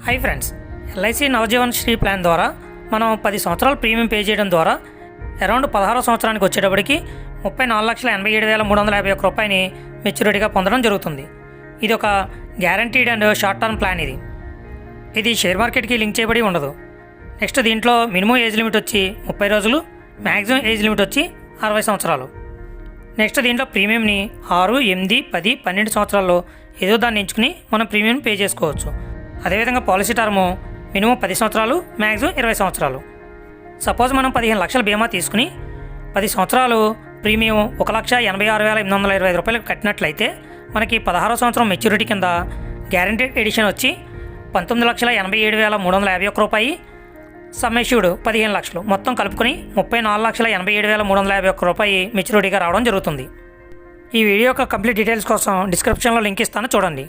High friends, LIC Navjeevan Shree plan ద్వారా మనం 10 సంవత్సరాలు ప్రీమియం పే చేయడం ద్వారా అరౌండ్ 16వ సంవత్సరానికి వచ్చేటప్పటికి 34,87,351 రూపాయని మెచ్యూరిటీగా పొందడం జరుగుతుంది. ఇది ఒక guaranteed and short term plan. ఇది షేర్ మార్కెట్కి లింక్ చేయబడి ఉండదు. నెక్స్ట్ దీంట్లో మినిమం ఏజ్ లిమిట్ వచ్చి 30 రోజులు, మ్యాక్సిమం ఏజ్ లిమిట్ వచ్చి 60 సంవత్సరాలు. నెక్స్ట్ దీంట్లో ప్రీమియంని 6, 8, 10, 12 సంవత్సరాల్లో ఏదో దాన్ని ఎంచుకుని మనం ప్రీమియం పే చేసుకోవచ్చు. అదేవిధంగా పాలసీ టర్ము మినిమం 10 సంవత్సరాలు, మ్యాక్సిమం 20 సంవత్సరాలు. సపోజ్ మనం 15 లక్షల బీమా తీసుకుని 10 సంవత్సరాలు ప్రీమియం 1,86,825 రూపాయలు కట్టినట్లయితే మనకి 16వ సంవత్సరం మెచ్యూరిటీ కింద గ్యారంటీడ్ ఎడిషన్ వచ్చి 19,87,351 రూపాయి, సమ్మెష్యూర్డ్ 15 లక్షలు, మొత్తం కలుపుకొని 34,87,351 రూపాయి మెచ్యూరిటీగా రావడం జరుగుతుంది. ఈ వీడియో యొక్క కంప్లీట్ డీటెయిల్స్ కోసం డిస్క్రిప్షన్లో లింక్ ఇస్తాను, చూడండి.